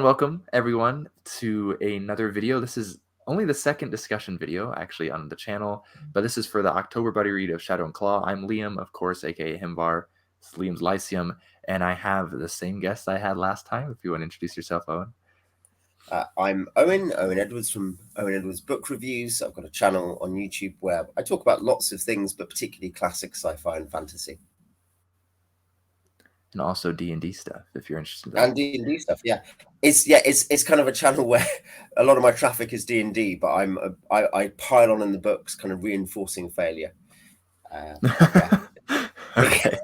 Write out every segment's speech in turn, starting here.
welcome everyone to another video. This is only the second discussion video actually on the channel, but this is for the October buddy read of Shadow and Claw. I'm Liam, of course, aka Himvar. It's Liam's Lyceum, and I have the same guest I had last time. If you want to introduce yourself, Owen. I'm Owen Edwards from Owen Edwards Book Reviews. I've got a channel on YouTube where I talk about lots of things, but particularly classic sci-fi and fantasy. And also D&D stuff, if you're interested in that. And D&D stuff, yeah. It's kind of a channel where a lot of my traffic is D&D, but I pile on in the books, kind of reinforcing failure. Yeah. Okay,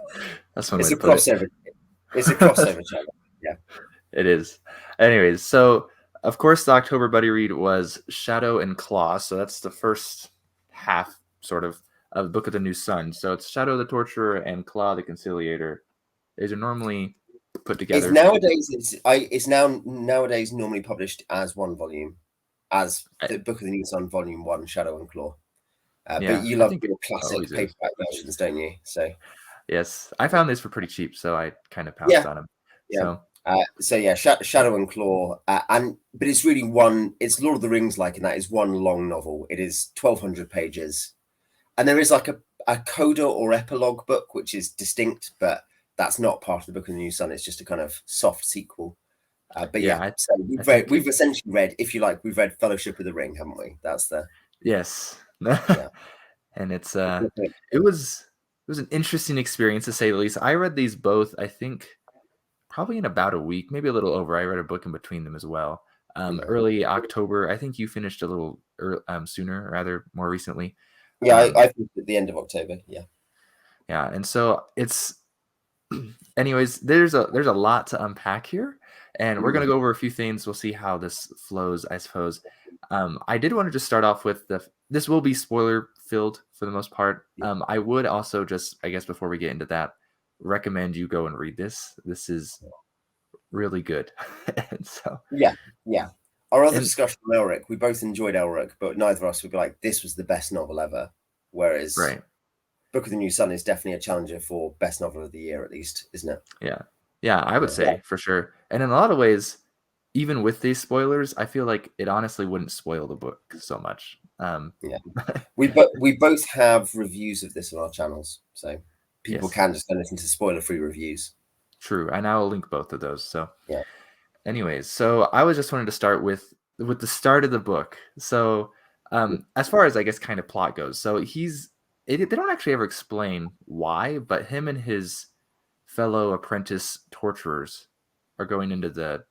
that's one way it's to a put crossover. It. It's a crossover channel. Yeah, it is. Anyways, so of course the October buddy read was Shadow and Claw. So that's the first half, sort of Book of the New Sun. So it's Shadow the Torturer and Claw the Conciliator. These are normally put together. It's nowadays normally published as one volume, as the Book of the New Sun, Volume 1, Shadow and Claw. But you love your classic paperback versions, don't you? So yes, I found these for pretty cheap, so I kind of pounced on them. Yeah. Shadow and Claw, but it's really one. It's Lord of the Rings, like, and that is one long novel. It is 1,200 pages, and there is like a coda or epilogue book which is distinct, but that's not part of the Book of the New Sun. It's just a kind of soft sequel. So we've essentially read, if you like, we've read Fellowship of the Ring, haven't we? That's the yes. Yeah. And it's it was an interesting experience, to say the least. I read these both, I think, probably in about a week, maybe a little over. I read a book in between them as well. Early October. I think you finished a little sooner, rather more recently. Yeah, I finished at the end of October. Yeah. Yeah, and so it's anyways, there's a lot to unpack here, and we're gonna go over a few things. We'll see how this flows, I suppose. I did want to just start off with this will be spoiler filled for the most part. I would also just, I guess, before we get into that, recommend you go and read this. This is really good. And so yeah. Our other discussion on Elric, we both enjoyed Elric, but neither of us would be like, this was the best novel ever. Whereas Book of the New Sun is definitely a challenger for best novel of the year, at least, isn't it? Yeah, I would say for sure. And in a lot of ways, even with these spoilers, I feel like it honestly wouldn't spoil the book so much. We both have reviews of this on our channels, so people can just go listen to spoiler-free reviews. True, and I will link both of those. So anyways, so I was just wanting to start with the start of the book. So as far as, I guess, kind of plot goes, so they don't actually ever explain why, but him and his fellow apprentice torturers are going into the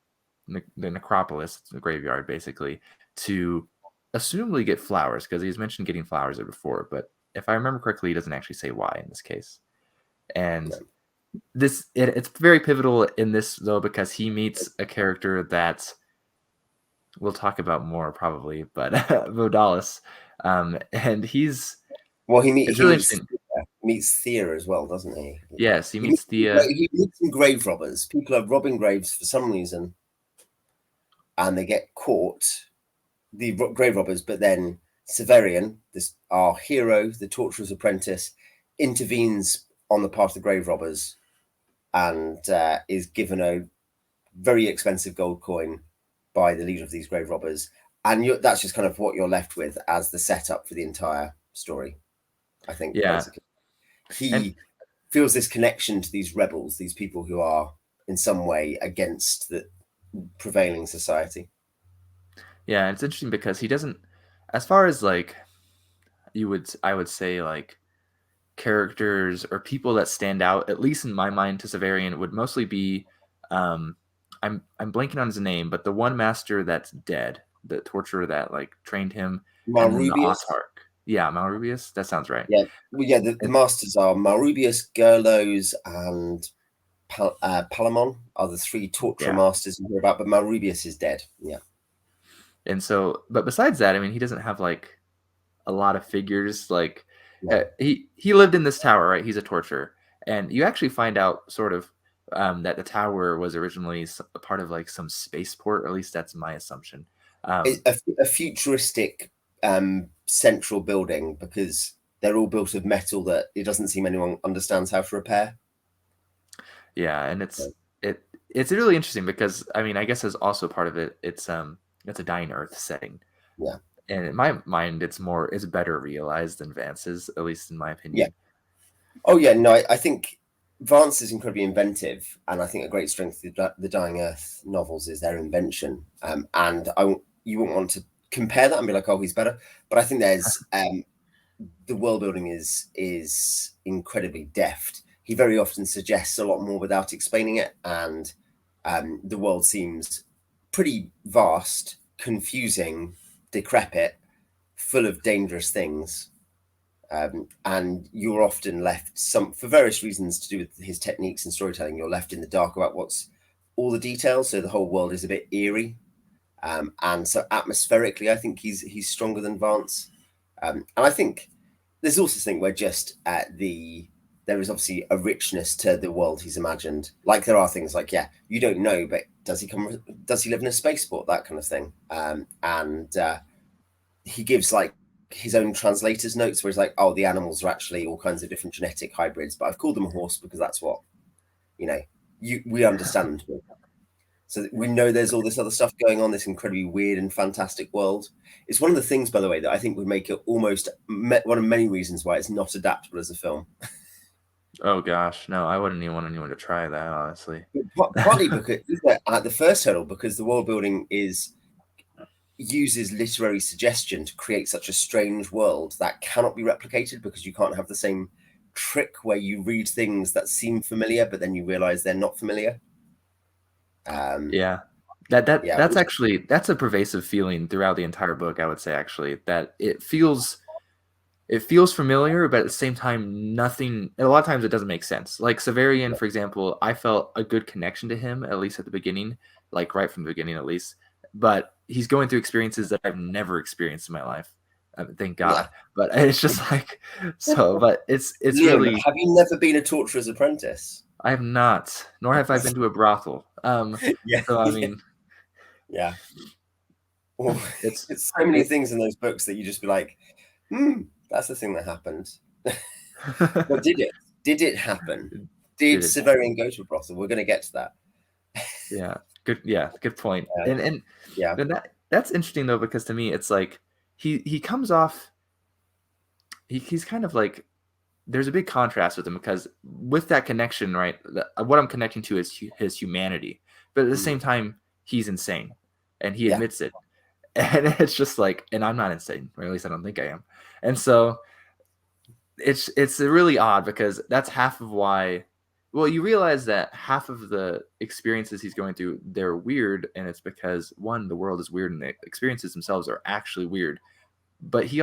necropolis, the graveyard, basically, to assumably get flowers, because he's mentioned getting flowers there before, but if I remember correctly, he doesn't actually say why in this case. And it's very pivotal in this, though, because he meets a character that we'll talk about more probably, but Vodalis, and he's meets Thea as well, doesn't he? Yes, he meets Thea. He meets some grave robbers. People are robbing graves for some reason, and they get caught, the grave robbers. But then Severian, our hero, the torturer's apprentice, intervenes on the part of the grave robbers, and is given a very expensive gold coin by the leader of these grave robbers, and that's just kind of what you're left with as the setup for the entire story, I think. Basically. He feels this connection to these rebels, these people who are in some way against the prevailing society. Yeah, it's interesting because he doesn't, as far as like I would say, like, characters or people that stand out, at least in my mind, to Severian would mostly be I'm blanking on his name, but the one master that's dead, the torturer that like trained him, Malrubius. Yeah, Malrubius. That sounds right. Yeah, well, yeah. The masters are Malrubius, Gerlos, and Palamon are the three torture masters you hear about, but Malrubius is dead. Yeah. And so, but besides that, I mean, he doesn't have like a lot of figures. Like he lived in this tower, right? He's a torturer, and you actually find out sort of that the tower was originally a part of like some spaceport, or at least that's my assumption. A futuristic central building, because they're all built of metal that it doesn't seem anyone understands how to repair. Yeah, and it's really interesting because I mean, I guess as also part of it, it's a dying Earth setting, Yeah. and in my mind, it's better realized than Vance's, at least in my Yeah. opinion. Oh yeah, no, I think Vance is incredibly inventive, and I think a great strength of the Dying Earth novels is their invention. And you wouldn't want to compare that and be like, oh, he's better. But I think there's the world building is incredibly deft. He very often suggests a lot more without explaining it, and the world seems pretty vast, confusing, decrepit, full of dangerous things. And you're often left for various reasons to do with his techniques and storytelling. You're left in the dark about what's all the details. So the whole world is a bit eerie, and so atmospherically, I think he's stronger than Vance. And I think there's also this thing where just there is obviously a richness to the world he's imagined. Like there are things like, yeah, you don't know, but does he live in a spaceport, that kind of thing. And he gives like his own translator's notes where he's like, oh, the animals are actually all kinds of different genetic hybrids, but I've called them a horse because that's what, we understand. So we know there's all this other stuff going on, this incredibly weird and fantastic world. It's one of the things, by the way, that I think would make it almost one of many reasons why it's not adaptable as a film. Oh gosh, no, I wouldn't even want anyone to try that, honestly. Partly because at the first hurdle, because the world building uses literary suggestion to create such a strange world that cannot be replicated, because you can't have the same trick where you read things that seem familiar but then you realize they're not familiar. Yeah, that's a pervasive feeling throughout the entire book. I would say actually that it feels familiar, but at the same time, nothing. A lot of times, it doesn't make sense. Like Severian, for example, I felt a good connection to him, at least at the beginning, like right from the beginning, at least. But he's going through experiences that I've never experienced in my life. Thank God. Yeah. But it's just like so. But it's Liam, really. have you never been a torturer's apprentice? I have not, nor have I been to a brothel. Yeah. So I mean, yeah. Well, it's so many things in those books that you just be like, that's the thing that happened. But did it? Did it happen? Did Severian go to a brothel? We're going to get to that. Yeah. Good. Yeah. Good point. And yeah, and that's interesting though, because to me, it's like he comes off. He's kind of like, there's a big contrast with him, because with that connection, right? What I'm connecting to is his humanity, but at the same time, he's insane, and he admits it. And it's just like, and I'm not insane, or at least I don't think I am. And so it's really odd, because that's half of why. Well, you realize that half of the experiences he's going through, they're weird, and it's because, one, the world is weird and the experiences themselves are actually weird. But he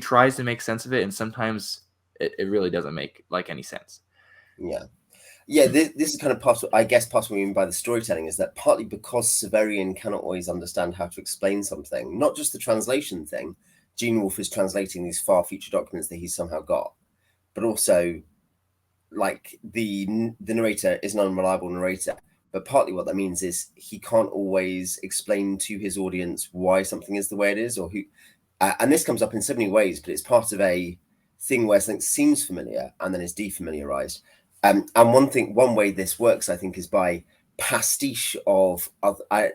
tries to make sense of it, and sometimes it really doesn't make like any sense. Yeah. This is kind of part of what we mean by the storytelling, is that partly because Severian cannot always understand how to explain something, not just the translation thing. Gene Wolfe is translating these far future documents that he's somehow got, but also, like, the narrator is an unreliable narrator. But partly what that means is he can't always explain to his audience why something is the way it is, or who. And this comes up in so many ways, but it's part of a thing where something seems familiar and then is defamiliarized. And one way this works, I think, is by pastiche of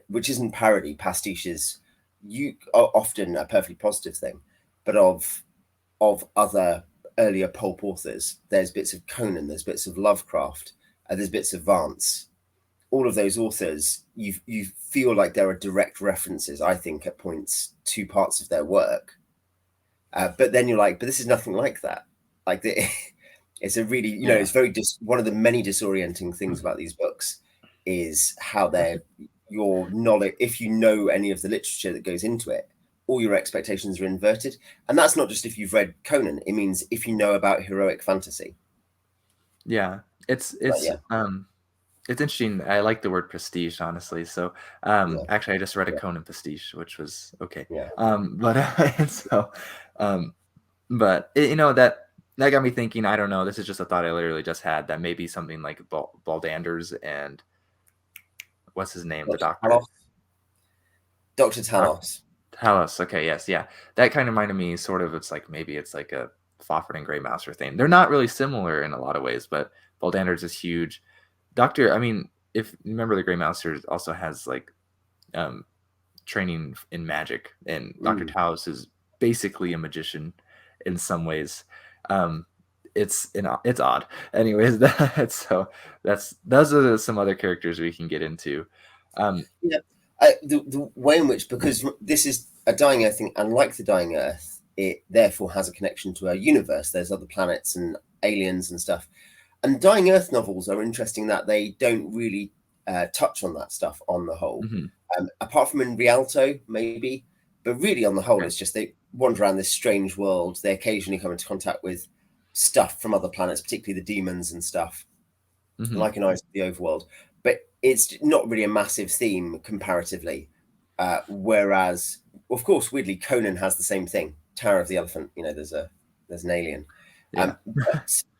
which isn't parody. Pastiche is often a perfectly positive thing, but of other earlier pulp authors. There's bits of Conan, there's bits of Lovecraft, there's bits of Vance. All of those authors, you feel like there are direct references, I think, at points to parts of their work. But then you're like, but this is nothing like that. Like it's a really, it's very one of the many disorienting things about these books is how your knowledge, if you know any of the literature that goes into it, all your expectations are inverted. And that's not just if you've read Conan. It means if you know about heroic fantasy. Yeah, it's interesting. I like the word prestige, honestly. So actually, I just read a Conan pastiche, which was okay. But so but that got me thinking. I don't know. This is just a thought I literally just had, that maybe something like Baldanders and what's his name, the doctor, Dr. Talos. Talos. Okay, yes, yeah. That kind of reminded me, sort of. It's like maybe it's like a Fafhrd and Grey Mouser thing. They're not really similar in a lot of ways, but Baldanders is huge. I mean, if you remember, the Grey Mouser also has like training in magic, and Dr. Taos is basically a magician in some ways. It's odd. Anyways, those are some other characters we can get into. The way in which, because this is a dying Earth thing, and like the dying Earth, it therefore has a connection to our universe. There's other planets and aliens and stuff. And dying Earth novels are interesting that they don't really touch on that stuff on the whole, apart from in Rialto, maybe. But really, on the whole, it's just they wander around this strange world. They occasionally come into contact with stuff from other planets, particularly the demons and stuff, like in Eyes of the Overworld. But it's not really a massive theme comparatively. Whereas, of course, weirdly, Conan has the same thing. Tower of the Elephant. You know, there's an alien, but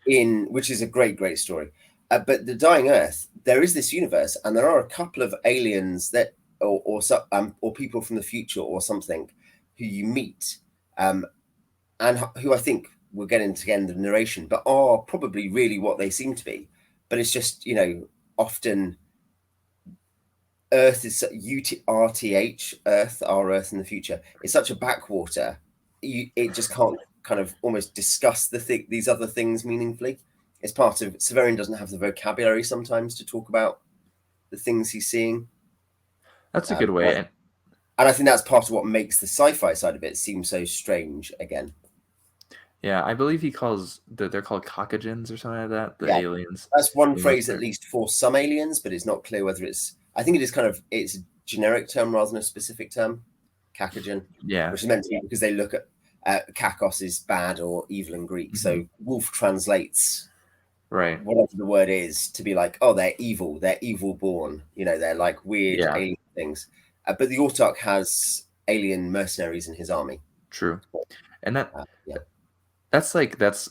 which is a great story. But the Dying Earth, there is this universe, and there are a couple of aliens that, or people from the future or something, who you meet, and who I think we'll get into again the narration, but are probably really what they seem to be. But it's just, you know, often Earth is URTH, Earth, our Earth in the future. It's such a backwater. It just can't kind of almost discuss these other things meaningfully. It's part of Severian doesn't have the vocabulary sometimes to talk about the things he's seeing. That's a good way. And I think that's part of what makes the sci-fi side of it seem so strange again. Yeah, I believe they're called cockagens or something like that. The aliens. That's one phrase at least for some aliens, but it's not clear whether it's. I think it is it's a generic term rather than a specific term. Cockagen. Yeah. Which is meant to be because they look at kakos is bad or evil in Greek. So Wolfe translates whatever the word is to be like, oh, they're evil born. You know, they're like weird alien things. But the Autarch has alien mercenaries in his army. True. And that's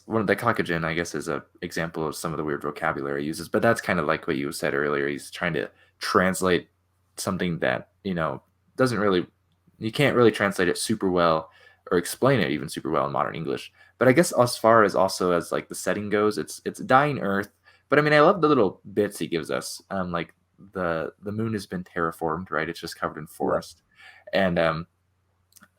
one of the cockagen, I guess, is an example of some of the weird vocabulary he uses. But that's kind of like what you said earlier. He's trying to translate something that, you know, you can't really translate it super well or explain it even super well in modern English. But I guess as far as also as like the setting goes, it's dying Earth. But I mean, I love the little bits he gives us. Like the moon has been terraformed, right? It's just covered in forest. And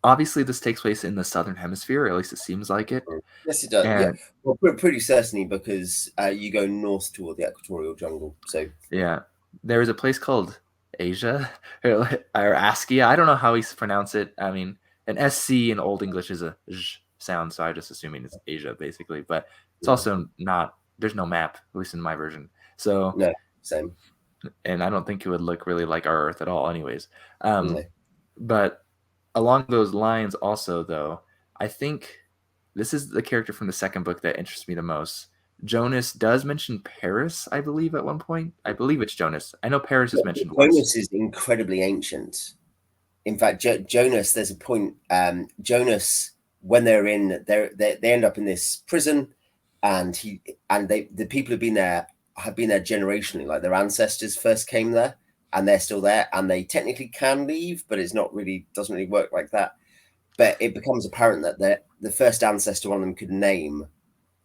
obviously, this takes place in the southern hemisphere, or at least it seems like it. Yes, it does. Well, pretty certainly, because you go north toward the equatorial jungle. So there is a place called Asia or Askia. I don't know how he pronounce it. I mean, an SC in Old English is a j sound, so I'm just assuming it's Asia, basically. But it's also not. There's no map, at least in my version. So same. And I don't think it would look really like our Earth at all, anyways. But along those lines, also, though, I think this is the character from the second book that interests me the most. Jonas does mention Paris, I believe, at one point. I believe it's Jonas. I know Paris is mentioned once. Jonas is incredibly ancient. In fact, Jonas, there's a point. Jonas, when they end up in this prison, and the people have been there generationally. Like their ancestors first came there, and they're still there, and they technically can leave, but doesn't really work like that. But it becomes apparent that the first ancestor one of them could name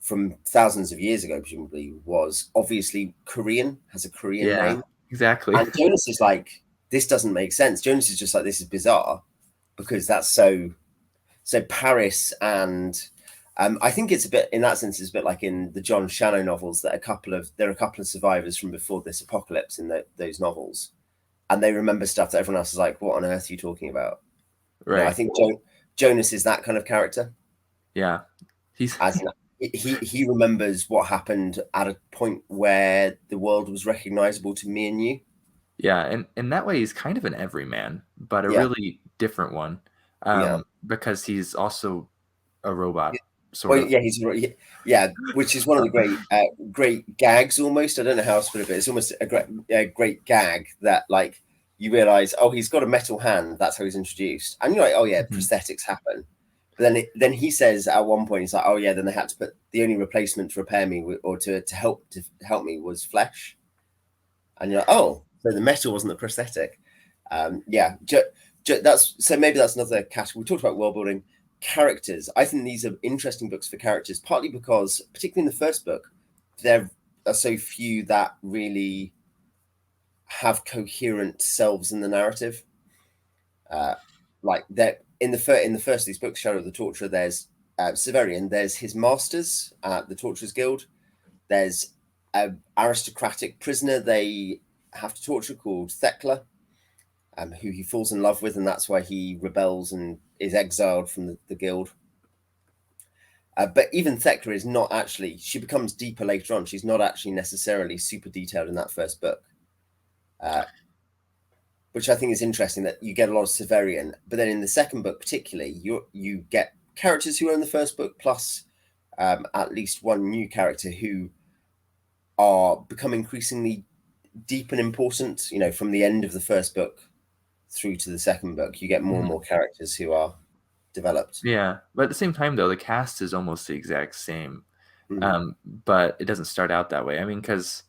from thousands of years ago, presumably, was obviously Korean, has a Korean name. Exactly. And Jonas is like, this doesn't make sense. Jonas is just like, this is bizarre, because that's so Paris. And I think it's a bit, in that sense, it's a bit like in the John Shannon novels, that there are a couple of survivors from before this apocalypse in those novels. And they remember stuff that everyone else is like, what on earth are you talking about? Right. You know, I think Jonas is that kind of character. Yeah. He remembers what happened at a point where the world was recognizable to me and you. Yeah, and in that way, he's kind of an everyman, but a really different one, because he's also a robot, sort of. Yeah, which is one of the great gags almost. I don't know how else to put it, but it's almost a great gag that, like, you realize, oh, he's got a metal hand. That's how he's introduced, and you're like, oh yeah, prosthetics happen. But then he says at one point, he's like, oh yeah, then they had to put the only replacement to repair me or to help me was flesh, and you're like, oh, so the metal wasn't the prosthetic. Maybe that's another category. We talked about world building. Characters, I think these are interesting books for characters, partly because, particularly in the first book, there are so few that really have coherent selves in the narrative. Like that in the first of these books, Shadow of the Torturer, there's Severian, there's his masters at the Torturers Guild, there's an aristocratic prisoner they have to torture called Thekla, who he falls in love with, and that's why he rebels and is exiled from the guild. But even Thekla is not actually, she becomes deeper later on. She's not actually necessarily super detailed in that first book, which I think is interesting, that you get a lot of Severian. But then in the second book particularly, you get characters who are in the first book, plus at least one new character who are become increasingly deep and important. You know, from the end of the first book through to the second book, you get more and more characters who are developed. Yeah, but at the same time, though, the cast is almost the exact same, but it doesn't start out that way. I mean, because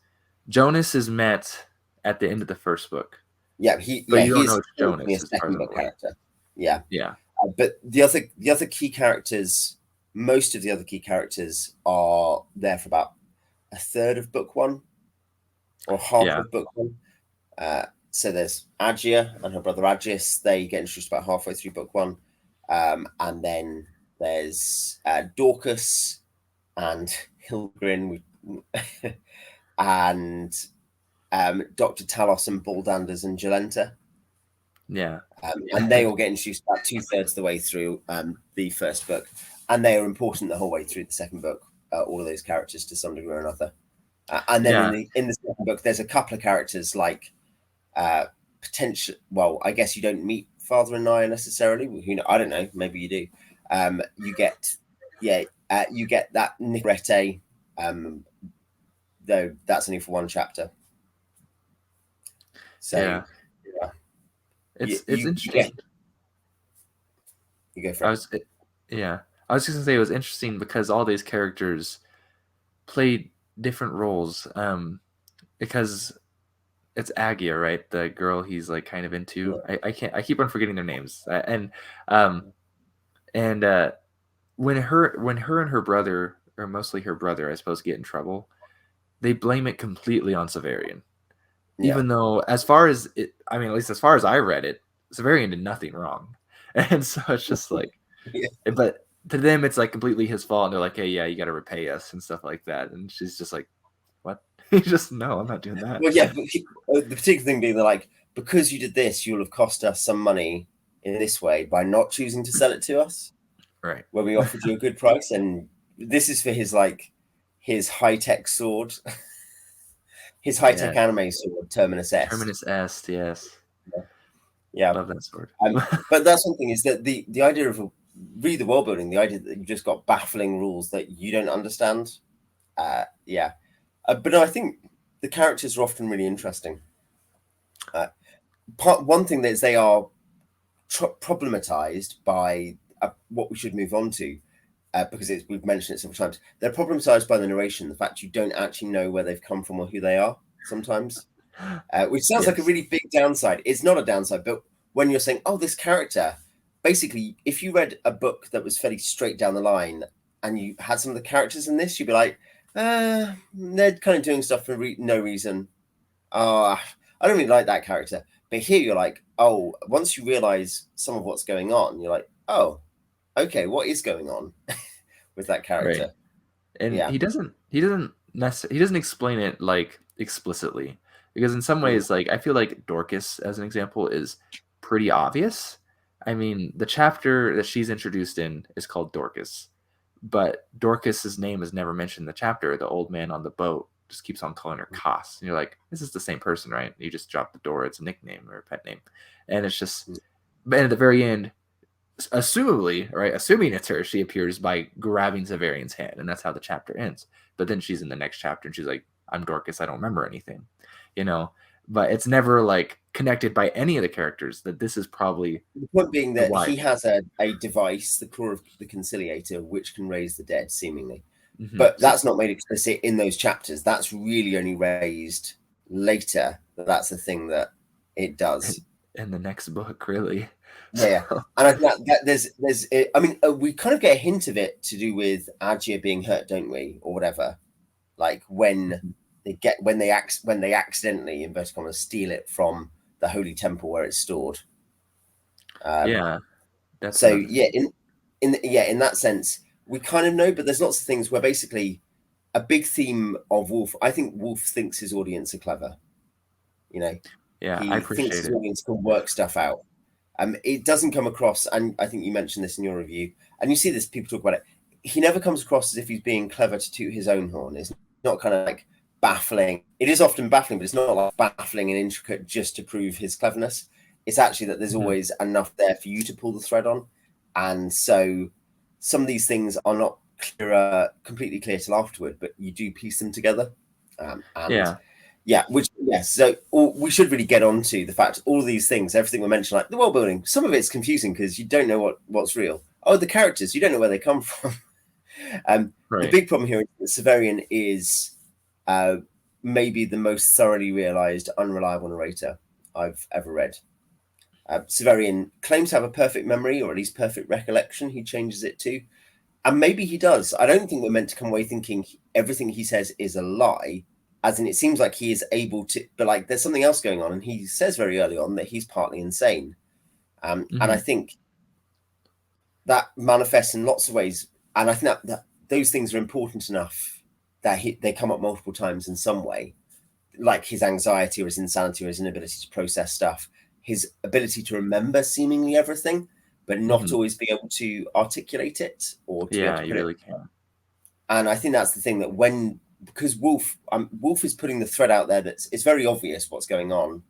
Jonas is met at the end of the first book. Yeah, you don't know it's Jonas. A second book character. Yeah, yeah. But the other key characters, most of the other key characters are there for about a third of book one, or half of book one. So there's Agia and her brother Aegis. They get introduced about halfway through book one. And then there's Dorcas and Hilgrin and Dr. Talos and Baldanders and Jolenta. Yeah. And they all get introduced about 2/3 of the way through the first book. And they are important the whole way through the second book, all of those characters to some degree or another. And then in the second book, there's a couple of characters like potential. Well, I guess you don't meet Father and I necessarily. Who know? I don't know. Maybe you do. You get that Nicorette, though that's only for one chapter. So it's interesting. You go for it. I was just gonna say it was interesting because all these characters played different roles. Because it's Agia, right? The girl he's like kind of into. Yeah. I keep on forgetting their names. When her and her brother, or mostly her brother, I suppose, get in trouble, they blame it completely on Severian. Yeah. Even though, as far as it, I mean, at least as far as I read it, Severian did nothing wrong. And so it's just like, but to them, it's like completely his fault. And they're like, hey, yeah, you got to repay us and stuff like that. And she's just like, what? Just, no, I'm not doing that. Well, yeah, but the particular thing being, they're like, because you did this, you'll have cost us some money in this way by not choosing to sell it to us. Right. Where we offered you a good price. And this is for his high-tech sword. His high-tech anime sword, Terminus Est. Terminus Est, yes. Yeah. I love that sword. But that's one thing, is that the idea of read the world building, the idea that you've just got baffling rules that you don't understand. But no, I think the characters are often really interesting. One thing is they are problematized by what we should move on to, because we've mentioned it several times. They're problematized by the narration, the fact you don't actually know where they've come from or who they are sometimes, which sounds like a really big downside. It's not a downside, but when you're saying, oh, this character, basically, if you read a book that was fairly straight down the line and you had some of the characters in this, you'd be like, they're kind of doing stuff for no reason. I don't really like that character. But here you're like, oh, once you realize some of what's going on, you're like, oh, okay, what is going on with that character? Right. And he doesn't explain it like explicitly, because in some ways, like, I feel like Dorcas, as an example, is pretty obvious. I mean, the chapter that she's introduced in is called Dorcas, but Dorcas's name is never mentioned in the chapter. The old man on the boat just keeps on calling her Koss. And you're like, this is the same person, right? You just drop the door. It's a nickname or a pet name. And it's just, but at the very end, assuming it's her, she appears by grabbing Severian's hand. And that's how the chapter ends. But then she's in the next chapter and she's like, I'm Dorcas. I don't remember anything, but it's never like connected by any of the characters that this is probably the point being that he has a device, the core of the conciliator, which can raise the dead seemingly. Mm-hmm. But that's not made explicit in those chapters. That's really only raised later. That's the thing that it does in the next book, really. Yeah, and I think that there's I mean, we kind of get a hint of it to do with Agia being hurt, don't we, or whatever? Like when when they accidentally, inverted commas, steal it from the holy temple where it's stored. Yeah, that's so another thing. In that sense, we kind of know, but there's lots of things where basically a big theme of Wolfe. I think Wolfe thinks his audience are clever. Yeah, I He thinks appreciate his it. audience can work stuff out. It doesn't come across, and I think you mentioned this in your review, and you see this, people talk about it. He never comes across as if he's being clever to toot his own horn. It's not kind of like baffling. It is often baffling, but it's not like baffling and intricate just to prove his cleverness. It's actually that there's always enough there for you to pull the thread on. And so some of these things are not completely clear till afterward, but you do piece them together. So we should really get on to the fact all these things, everything we mentioned, like the world building, some of it's confusing because you don't know what's real. Oh, the characters, you don't know where they come from. The big problem here is that Severian is maybe the most thoroughly realized unreliable narrator I've ever read. Severian claims to have a perfect memory, or at least perfect recollection. He changes it to, and maybe he does. I don't think we're meant to come away thinking everything he says is a lie, as in it seems like he is able to, but like there's something else going on. And he says very early on that he's partly insane. And I think that manifests in lots of ways. And I think that those things are important enough that they come up multiple times in some way, like his anxiety or his insanity or his inability to process stuff, his ability to remember seemingly everything, but not always be able to articulate it or to be able to you really can. And I think that's the thing, that because Wolfe is putting the thread out there that it's very obvious what's going on,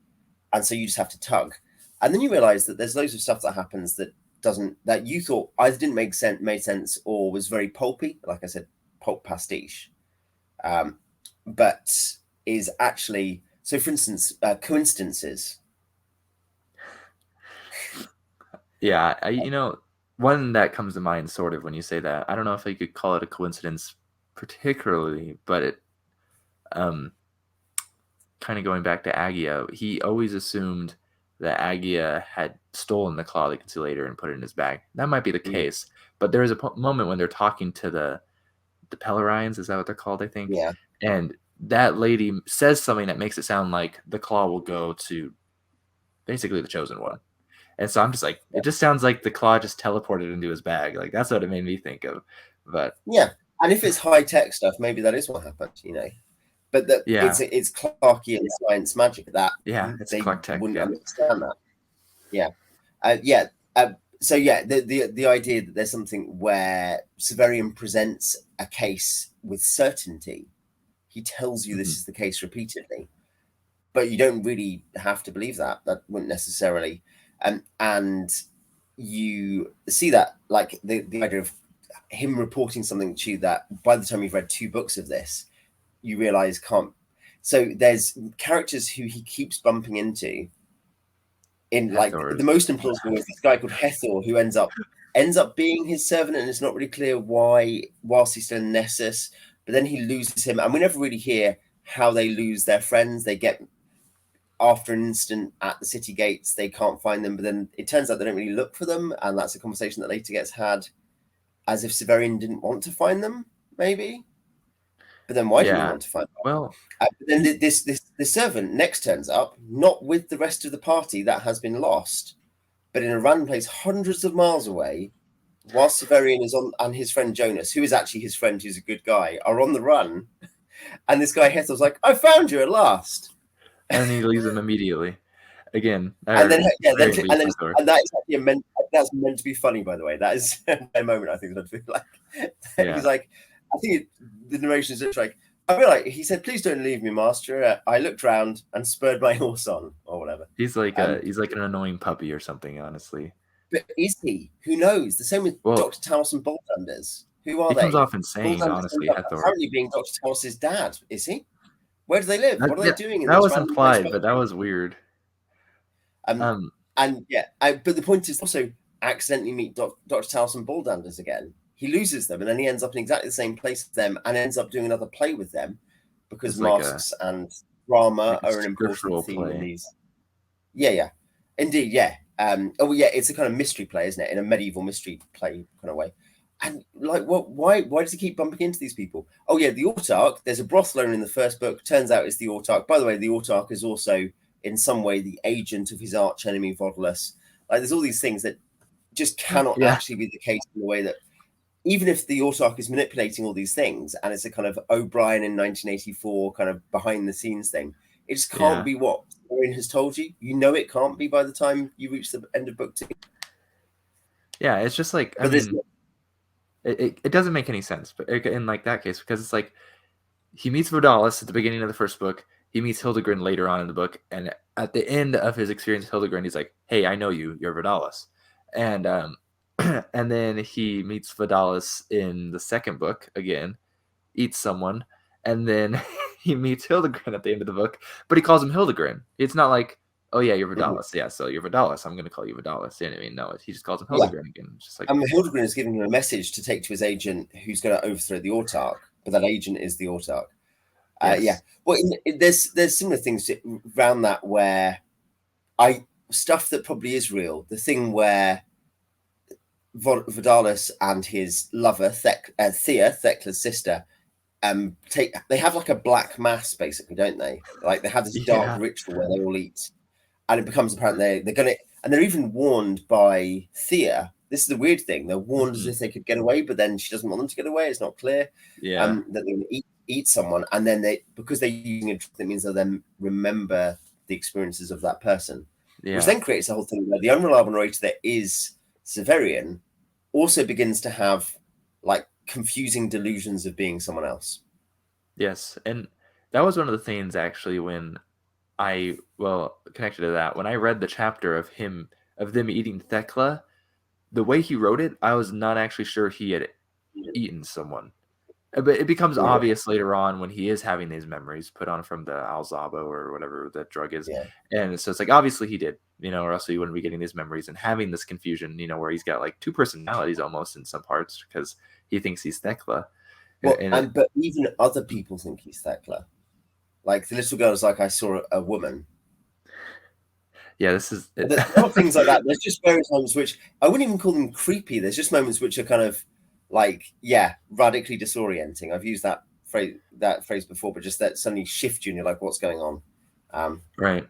and so you just have to tug, and then you realize that there's loads of stuff that happens that you thought either didn't made sense or was very pulpy, like I said, pulp pastiche, but is actually, so for instance, coincidences. One that comes to mind sort of when you say that, I don't know if I could call it a coincidence particularly, but it kind of going back to Agia, he always assumed that Agia had stolen the Claw of the Conciliator and put it in his bag. That might be the case, but there is a moment when they're talking to the Pelorines, is that what they're called, I think? Yeah. And that lady says something that makes it sound like the Claw will go to basically the Chosen One. And so I'm just like, it just sounds like the Claw just teleported into his bag. Like, that's what it made me think of. But yeah, and if it's high tech stuff, maybe that is what happened, But it's Clarkian science magic that it's they Clark-tech, wouldn't understand that. The idea that there's something where Severian presents a case with certainty, he tells you this is the case repeatedly, but you don't really have to believe that. That wouldn't necessarily, and you see that, like the idea of him reporting something to you that by the time you've read 2 books of this, you realize can't. So there's characters who he keeps bumping into. In like the most implausible is this guy called Hethor, who ends up being his servant, and it's not really clear why, whilst he's still in Nessus, but then he loses him, and we never really hear how they lose their friends. They get, after an incident at the city gates, they can't find them, but then it turns out they don't really look for them, and that's a conversation that later gets had, as if Severian didn't want to find them, maybe. But then why didn't he want to find them? Well, but then this servant next turns up, not with the rest of the party that has been lost, but in a random place hundreds of miles away, while Severian is on, and his friend Jonas, who is actually his friend, who's a good guy, are on the run. And this guy Hethel's like, I found you at last. And he leaves him immediately. Again. And then that's meant to be funny, by the way. That is a moment I think that I'd be like, he's like, I think the narration is just like, I feel like he said, "Please don't leave me, master." I looked round and spurred my horse on, or whatever. He's like he's like an annoying puppy or something, honestly. But is he? Who knows? The same with Dr. Talos and Boltanders. Who are they? He comes off insane, honestly. Apparently being Dr. Talos's dad, is he? Where do they live? What are they doing? That was implied, but that was weird. But the point is also accidentally meet Dr. Talos and Boltanders again. He loses them, and then he ends up in exactly the same place as them, and ends up doing another play with them, because masks and drama are an important theme in these. Indeed, it's a kind of mystery play, isn't it? In a medieval mystery play kind of way. And like, what? Why does he keep bumping into these people? Oh yeah, the Autarch. There's a brothel owner in the first book. Turns out it's the Autarch. By the way, the Autarch is also in some way the agent of his arch enemy Vodalus. Like, there's all these things that just cannot actually be the case in the way that, even if the Autarch is manipulating all these things and it's a kind of O'Brien in 1984 kind of behind the scenes thing, it just can't be what Owen has told you. You know it can't be by the time you reach the end of book 2. Yeah, it's just like, I mean, it doesn't make any sense, but in like that case, because it's like he meets Vodalus at the beginning of the first book, he meets Hildegrin later on in the book, and at the end of his experience with Hildegrin, he's like, "Hey, I know you. You're Vodalus," and and then he meets Vodalus in the second book again, eats someone, and then he meets Hildegrin at the end of the book, but he calls him Hildegrin. It's not like, "Oh yeah, you're Vodalus. Yeah, so you're Vodalus. I'm going to call you Vodalus." You know what I mean? No, he just calls him Hildegrin again. It's just like, and Hildegrin is giving him a message to take to his agent, who's going to overthrow the Autarch, but that agent is the Autarch. yes. Yeah. Well, there's similar things around that where stuff that probably is real. The thing where Vodalus and his lover Thea, Thekla's sister, they have like a black mass, basically, don't they? Like, they have this dark ritual where they all eat, and it becomes apparent they're gonna, and they're even warned by Thea. This is the weird thing. They're warned as if they could get away, but then she doesn't want them to get away. It's not clear. That they're going to eat someone, and then because they're using a drug, that means they'll then remember the experiences of that person, which then creates a whole thing where the unreliable narrator that is Severian also begins to have like confusing delusions of being someone else. Yes, and that was one of the things actually when connected to that, when I read the chapter of them eating Thekla, the way he wrote it, I was not actually sure he had eaten someone. But it becomes obvious later on when he is having these memories put on from the Alzabo or whatever that drug is. And so it's like, obviously he did, or else he wouldn't be getting these memories and having this confusion, where he's got like two personalities almost in some parts because he thinks he's Thekla. Well, but even other people think he's Thekla. Like, the little girl is like, I saw a woman. Yeah, this is there's not things like that. There's just various moments which I wouldn't even call them creepy. There's just moments which are kind of like, radically disorienting. I've used that phrase before, but just that suddenly shift you and you're like, what's going on? Right.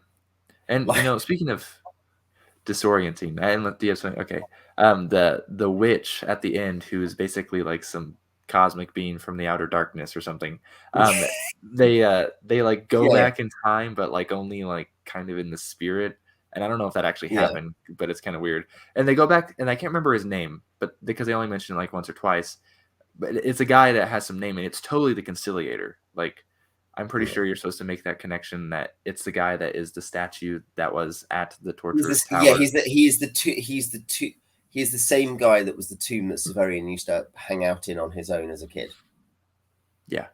And speaking of disorienting, the witch at the end, who is basically like some cosmic being from the outer darkness or something, they like go back in time, but like only like kind of in the spirit. And I don't know if that actually happened, but it's kind of weird. And they go back, and I can't remember his name, but because they only mentioned it like once or twice. But it's a guy that has some name, and it's totally the Conciliator. Like, I'm pretty sure you're supposed to make that connection that it's the guy that is the statue that was at the torturer's tower. Yeah, he is the same guy that was the tomb that Severian used to hang out in on his own as a kid. Yeah.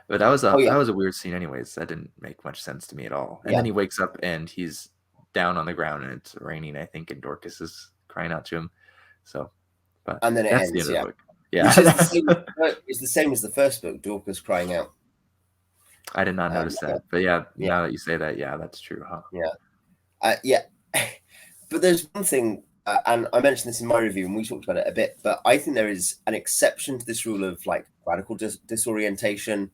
But that was a weird scene anyways. That didn't make much sense to me at all. And then he wakes up and he's down on the ground and it's raining, I think, and Dorcas is crying out to him. So, but and then it that's ends, the end of the book. Yeah. It's the same as the first book, Dorcas crying out. I did not notice that. But now that you say that, that's true, huh? Yeah. But there's one thing, and I mentioned this in my review, and we talked about it a bit, but I think there is an exception to this rule of like radical disorientation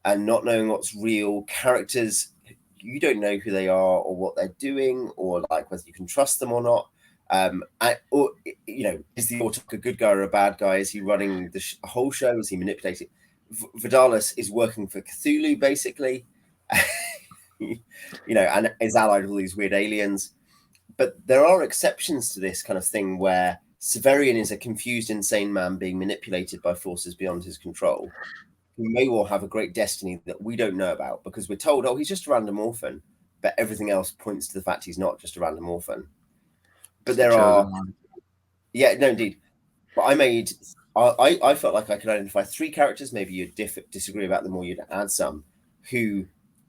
and not knowing what's real. Characters, you don't know who they are or what they're doing, or like whether you can trust them or not. Or is the Autarch a good guy or a bad guy? Is he running the whole show? Is he manipulating? Vodalus is working for Cthulhu, basically, and is allied with all these weird aliens. But there are exceptions to this kind of thing where Severian is a confused, insane man being manipulated by forces beyond his control, who may well have a great destiny that we don't know about, because we're told, oh, he's just a random orphan, but everything else points to the fact he's not just a random orphan. But there are, indeed. But I felt like I could identify 3 characters, maybe you'd disagree about them or you'd add some, who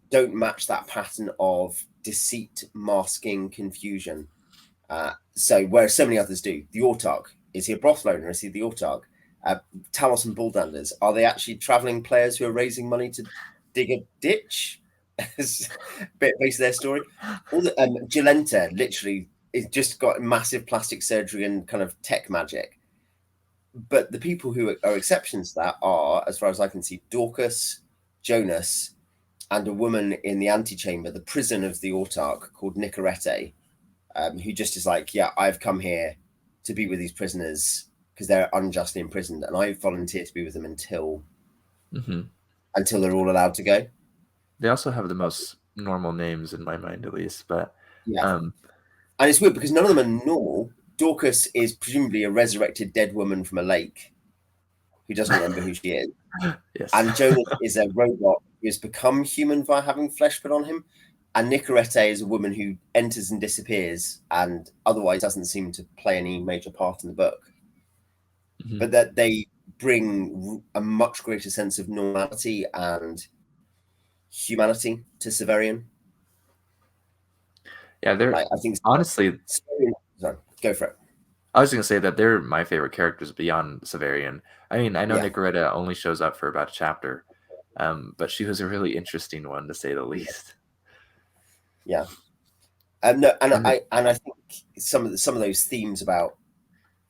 don't match that pattern of deceit, masking, confusion. So whereas so many others do. The Autarch, is he a brothel owner? Is he the Autarch? Talos and Bulldanders, are they actually traveling players who are raising money to dig a ditch? Base of their story. All the Gilenta literally is just got massive plastic surgery and kind of tech magic. But the people who are exceptions to that are, as far as I can see, Dorcas, Jonas, and a woman in the antechamber, the prison of the autarch, called Nicorette, who just is like, yeah, I've come here to be with these prisoners because they're unjustly imprisoned, and I volunteer to be with them until they're all allowed to go. They also have the most normal names in my mind, at least. But and it's weird because none of them are normal. Dorcas is presumably a resurrected dead woman from a lake who doesn't remember who she is. Yes. And Jonas is a robot who has become human via having flesh put on him. And Nicorette is a woman who enters and disappears and otherwise doesn't seem to play any major part in the book. But that they bring a much greater sense of normality and humanity to Severian. Yeah, they're I think honestly. Sorry, go for it. I was going to say that they're my favorite characters beyond Severian. I mean, I know Nicorette only shows up for about a chapter, but she was a really interesting one to say the least. Yeah. No, and I think some of those themes about,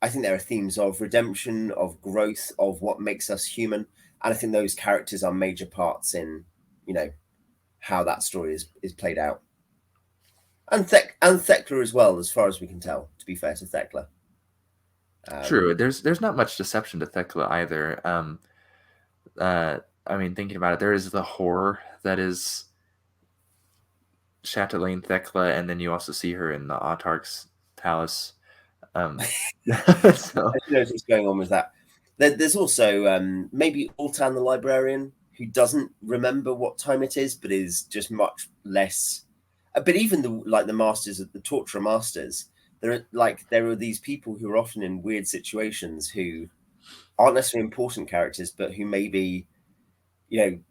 I think there are themes of redemption, of growth, of what makes us human, and I think those characters are major parts in, how that story is played out. And Thekla as well, as far as we can tell. To be fair to Thekla. True. There's not much deception to Thekla either. I mean, thinking about it, there is the horror that is Chatelaine Thekla, and then you also see her in the Autarch's palace. So I don't know what's going on with that. There's also maybe Altan the librarian, who doesn't remember what time it is, but is just much less. But even the masters, the torturer masters, there are these people who are often in weird situations who aren't necessarily important characters, but who maybe,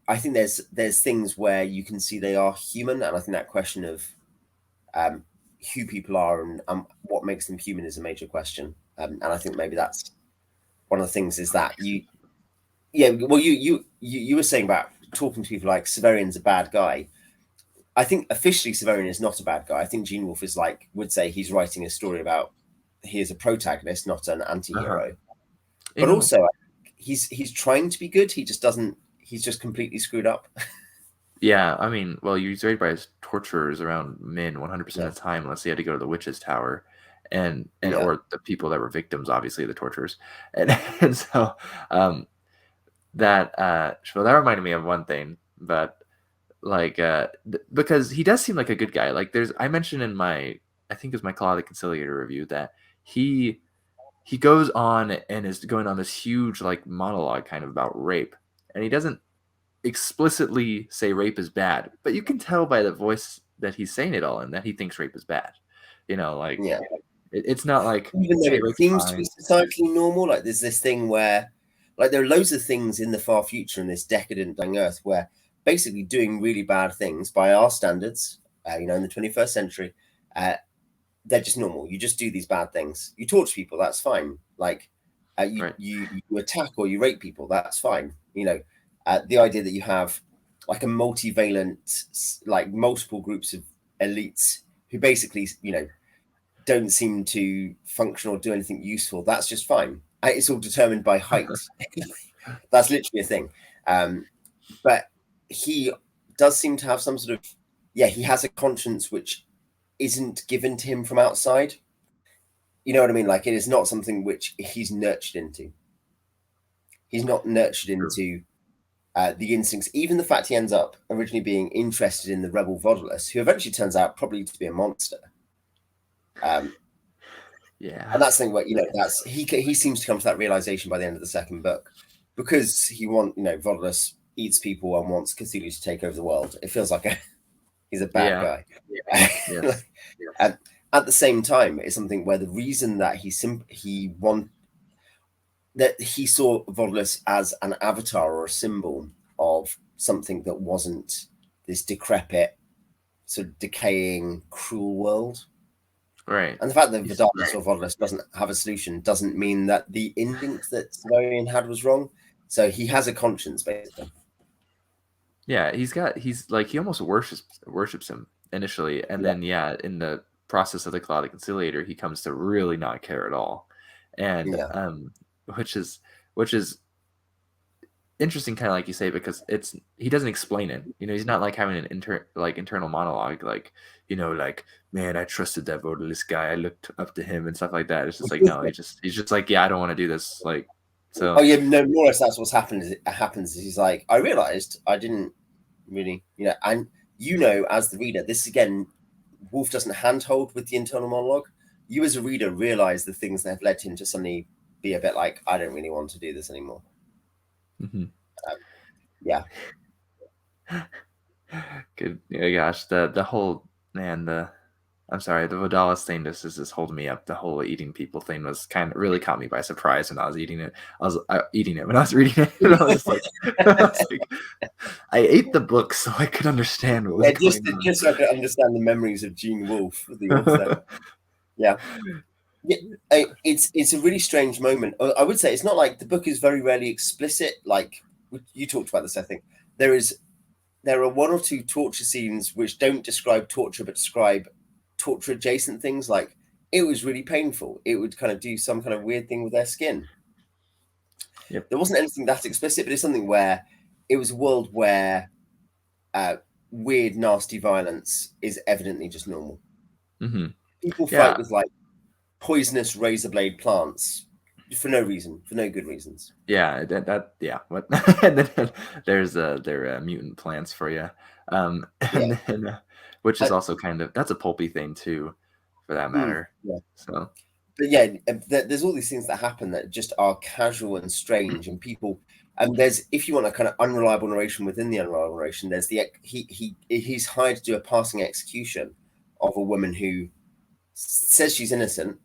I think there's things where you can see they are human, and I think that question of who people are and what makes them human is a major question, and I think maybe that's one of the things is that you were saying about talking to people like Severian's a bad guy. I think officially Severian is not a bad guy. I think Gene Wolfe would say he's writing a story about he is a protagonist, not an anti-hero. But also he's trying to be good. He just doesn't. He's just completely screwed up. Yeah, I mean, well, he's raided by his torturers around Min 100% of the time, unless he had to go to the witch's tower, and or the people that were victims, obviously the torturers, and so that reminded me of one thing, but like because he does seem like a good guy. Like I mentioned in my, I think it was my Claw the Conciliator review, that he goes on and is going on this huge like monologue kind of about rape, and he doesn't explicitly say rape is bad, but you can tell by the voice that he's saying it all in that he thinks rape is bad. It's not like, even though it seems to be societally normal. Like there's this thing where, like, there are loads of things in the far future in this decadent dying Earth where basically doing really bad things by our standards, in the 21st century, they're just normal. You just do these bad things. You torture people, that's fine. Like you attack or you rape people, that's fine. The idea that you have like a multivalent, like multiple groups of elites who basically, don't seem to function or do anything useful, that's just fine. It's all determined by height. That's literally a thing. But he does seem to have some sort of, he has a conscience which isn't given to him from outside. You know what I mean? Like, it is not something which he's nurtured into. He's not nurtured into the instincts. Even the fact he ends up originally being interested in the rebel Vodalus, who eventually turns out probably to be a monster. And that's the thing where, that's he seems to come to that realization by the end of the second book, because Vodalus eats people and wants Cthulhu to take over the world. It feels like he's a bad guy. Yes. And at the same time, it's something where the reason that he saw Vodalus as an avatar or a symbol of something that wasn't this decrepit, sort of decaying, cruel world. Right. And the fact that Vodalus or Vodalus doesn't have a solution doesn't mean that the instinct that Severian had was wrong. So he has a conscience, basically. Yeah, he almost worships him initially, and then in the process of the Claw the Conciliator, he comes to really not care at all. And which is interesting, kind of like you say, because he doesn't explain it. He's not like having an internal monologue, like, like, man, I trusted that voterless guy, I looked up to him and stuff like that. It's just like, no, he's just like, yeah, I don't want to do this, like. So oh yeah, no, more or less that's what's happens is he's like, I realized I didn't really, and as the reader, this again, Wolfe doesn't handhold with the internal monologue. You as a reader realize the things that have led him to suddenly be a bit like, I don't really want to do this anymore. mm-hmm. Yeah. Good. Yeah, gosh, the whole, man, I'm sorry, the Vodalis thing just holding me up. The whole eating people thing was kind of really caught me by surprise when I was eating it. I was eating it when I was reading it. And I was just like, I ate the book so I could understand what was going on. Just so I could understand the memories of Gene Wolfe, the author. Yeah. It's a really strange moment. I would say it's not like the book is very rarely explicit. Like you talked about this, I think there are one or two torture scenes which don't describe torture but describe torture adjacent things. Like it was really painful. It would kind of do some kind of weird thing with their skin. Yep. There wasn't anything that explicit, but it's something where it was a world where weird, nasty violence is evidently just normal. Mm-hmm. People fight with like poisonous razor blade plants for no reason, for no good reasons. Yeah, yeah. What? And then there's their mutant plants for you, and then which is also that's a pulpy thing too, for that matter. Yeah. So, but yeah, there's all these things that happen that just are casual and strange, and people. And there's, if you want a kind of unreliable narration within the unreliable narration, there's he's hired to do a passing execution of a woman who says she's innocent,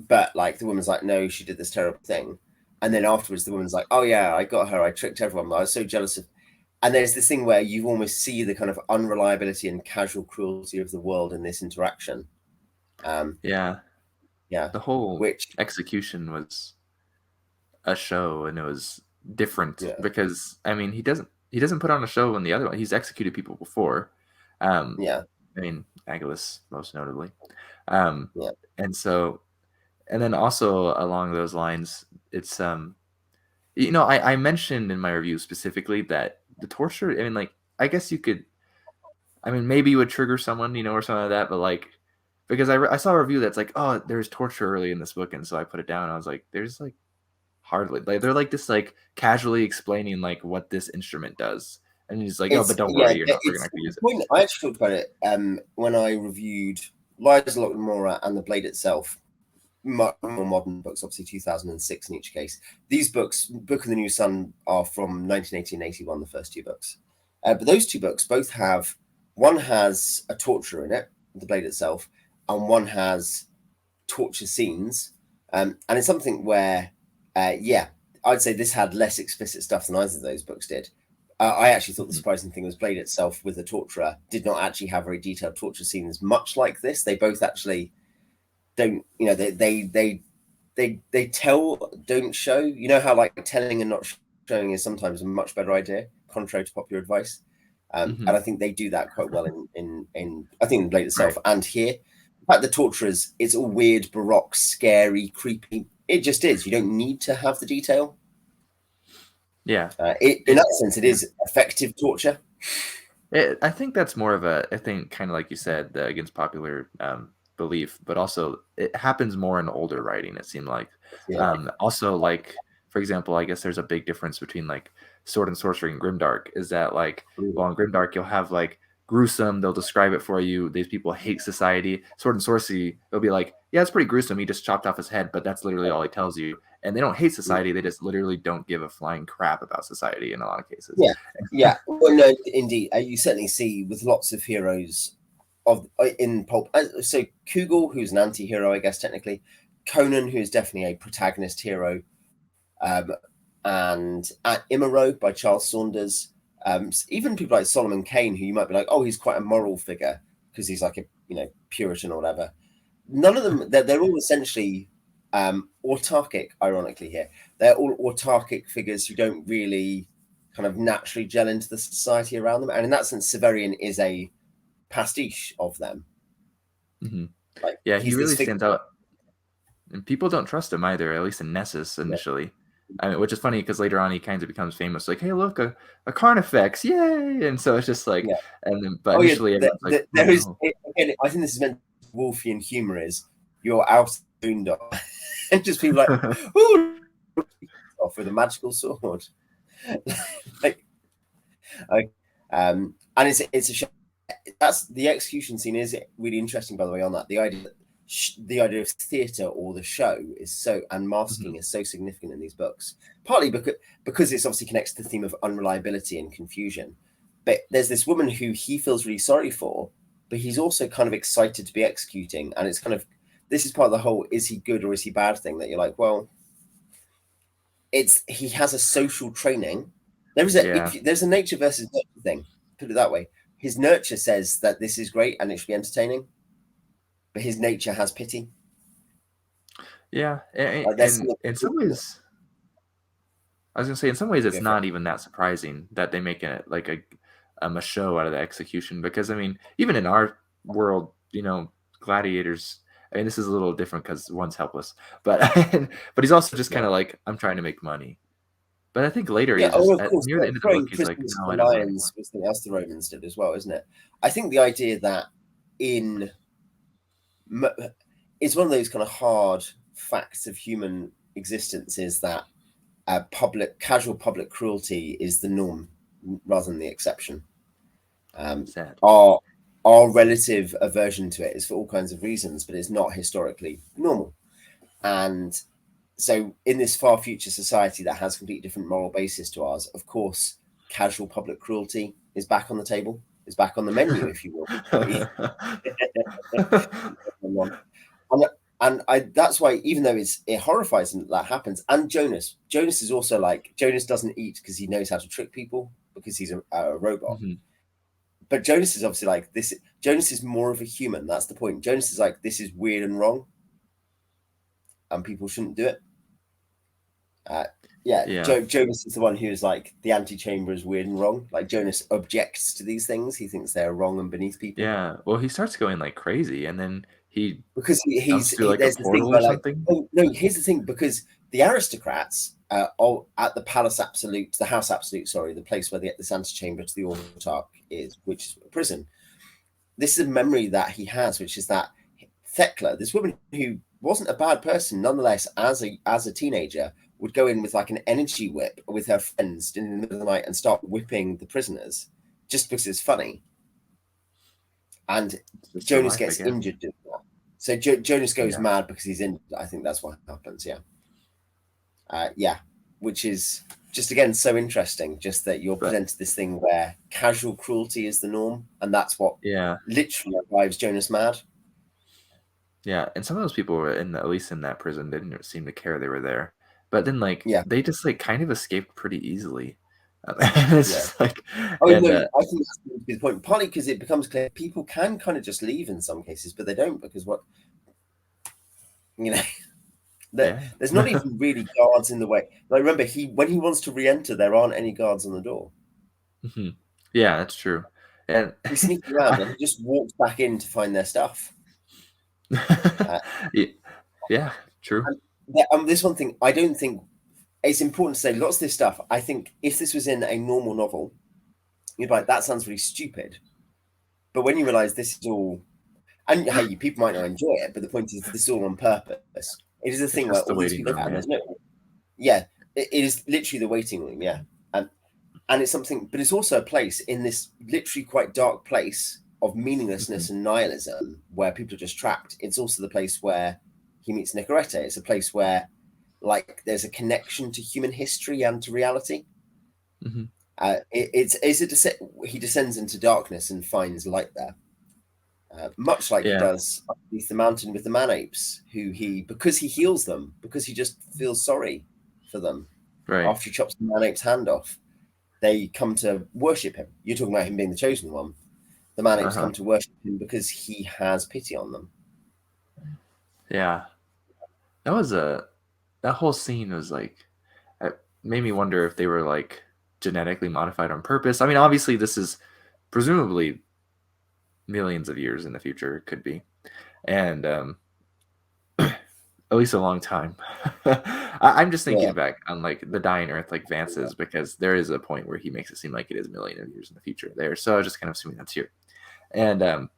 but like the woman's like, no, she did this terrible thing. And then afterwards the woman's like, oh yeah, I got her, I tricked everyone, I was so jealous of. And there's this thing where you almost see the kind of unreliability and casual cruelty of the world in this interaction. Yeah, the whole which execution was a show, and it was different because I mean he doesn't put on a show in the other one. He's executed people before. I mean Agilus most notably. And so, and then also along those lines, it's I mentioned in my review specifically that the torture, I mean, like, I guess you could, I mean, maybe you would trigger someone, or something like that, but like, because I saw a review that's like, oh, there's torture early in this book, and so I put it down. I was like, there's like hardly, like, they're like just like casually explaining like what this instrument does, and he's like, oh, but don't worry, we're gonna use it. I actually talked about it when I reviewed Lies of Lochmora and The Blade itself. More modern books, obviously 2006 in each case. These books, Book of the New Sun, are from 1980 and 81, the first two books. But those two books both have, one has a torture in it, The Blade itself, and one has torture scenes. And it's something where, I'd say this had less explicit stuff than either of those books did. I actually thought the surprising thing was Blade itself, with the torturer, did not actually have very detailed torture scenes much like this. They both actually don't, they tell, don't show. You know how like telling and not showing is sometimes a much better idea, contrary to popular advice. And I think they do that quite well in I think in Blade itself and here. In fact, the torturers, it's all weird, baroque, scary, creepy. It just is. You don't need to have the detail. Yeah. In that sense, it is effective torture. I think that's more of I think kind of like you said, against popular belief, but also it happens more in older writing, it seemed like. Also, like, for example, I guess there's a big difference between like Sword and Sorcery and Grimdark, is that like, well, in Grimdark you'll have like gruesome, they'll describe it for you, these people hate society. Sword and Sorcery, they'll be like, yeah, it's pretty gruesome, he just chopped off his head, but that's literally all he tells you. And they don't hate society, they just literally don't give a flying crap about society in a lot of cases. Well, no, indeed, you certainly see with lots of heroes in pulp. So Kugel, who's an anti-hero, I guess technically, Conan, who's definitely a protagonist hero, and Imaro by Charles Saunders, even people like Solomon Kane, who you might be like, oh, he's quite a moral figure because he's like a Puritan or whatever. None of them, they're all essentially autarkic, ironically here. They're all autarkic figures who don't really kind of naturally gel into the society around them. And in that sense, Severian is a pastiche of them. Like, yeah, he really stands out. And people don't trust him either, at least in Nessus initially. I mean, which is funny because later on he kind of becomes famous, like, "Hey, look, a Carnifex, yay!" And so it's just like, and then, but initially everyone's like, "Oh there is no." again. I think this is meant Wolfian humor is you're out of the boondock, and just people like, "Ooh!" off with a magical sword, like, and it's a show. That's the execution scene is really interesting, by the way. On that, the idea of theatre or the show is so, and masking is so significant in these books, partly because it's obviously connects to the theme of unreliability and confusion. But there's this woman who he feels really sorry for, but he's also kind of excited to be executing, and it's kind of, this is part of the whole is he good or is he bad thing, that you're like, well, he has a social training. There's a nature versus nurture thing, put it that way. His nurture says that this is great and it should be entertaining, but his nature has pity. Yeah, and in some ways, I was gonna say, in some ways, it's not even that surprising that they make it like a show out of the execution, because I mean, even in our world, gladiators. I mean, this is a little different because one's helpless, but but he's also just kind of like, I'm trying to make money. But I think later he's just near the end of the book, he's like, no, I don't want lions was something else the Romans did as well, isn't it? I think the idea that it's one of those kind of hard facts of human existence is that casual public cruelty is the norm rather than the exception. Our relative aversion to it is for all kinds of reasons, but it's not historically normal. And so in this far future society that has completely different moral basis to ours, of course, casual public cruelty is back on the table, is back on the menu, if you will. And that's why, even though it horrifies him that happens, and Jonas is also like, Jonas doesn't eat because he knows how to trick people because he's a robot. But Jonas is obviously like this. Jonas is more of a human. That's the point. Jonas is like, this is weird and wrong, and people shouldn't do it. Jonas is the one who is like, the antechamber is weird and wrong. Like, Jonas objects to these things. He thinks they're wrong and beneath people. Yeah. Well, he starts going like crazy, and then because he's like a portal or something. Oh no! Here's the thing: because the aristocrats at the Palace Absolute, the House Absolute, sorry, the place where the antechamber to the Autarch is, which is a prison. This is a memory that he has, which is that Thecla, this woman who wasn't a bad person, nonetheless, as a teenager, would go in with like an energy whip with her friends in the middle of the night and start whipping the prisoners just because it's funny. And Jonas gets injured doing that. So Jonas goes mad because he's injured. I think that's what happens. Yeah. Which is just, again, so interesting. Just that you're presented this thing where casual cruelty is the norm, and that's what literally drives Jonas mad. Yeah, and some of those people were at least in that prison, didn't seem to care they were there. But then, like, they just like kind of escaped pretty easily. It's just like, I think that's the point. Partly because it becomes clear people can kind of just leave in some cases, but they don't, because there's not even really guards in the way. Like, remember, when he wants to re-enter, there aren't any guards on the door. Yeah, that's true. And he's sneaking around and he just walks back in to find their stuff. Yeah, true. This one thing, I don't think it's important to say, lots of this stuff, I think if this was in a normal novel, you'd be like, that sounds really stupid. But when you realize this is all, and hey, people might not enjoy it, but the point is, this is all on purpose. It is a thing where all these people live at. It is literally the waiting room, and it's something, but it's also a place in this literally quite dark place of meaninglessness and nihilism where people are just trapped. It's also the place where he meets Nicorette. It's a place where, like, there's a connection to human history and to reality. He descends into darkness and finds light there, much like he does underneath the mountain with the man apes, because he heals them, because he just feels sorry for them. After he chops the man ape's hand off, they come to worship him. You're talking about him being the chosen one. The man apes come to worship him because he has pity on them. Yeah, that whole scene was like, it made me wonder if they were like genetically modified on purpose. I mean, obviously this is presumably millions of years in the future, it could be, and at least a long time. I'm just thinking Yeah, back on like the dying Earth, like Vance's, because there is a point where he makes it seem like it is a million of years in the future there. So I was just kind of assuming that's here. And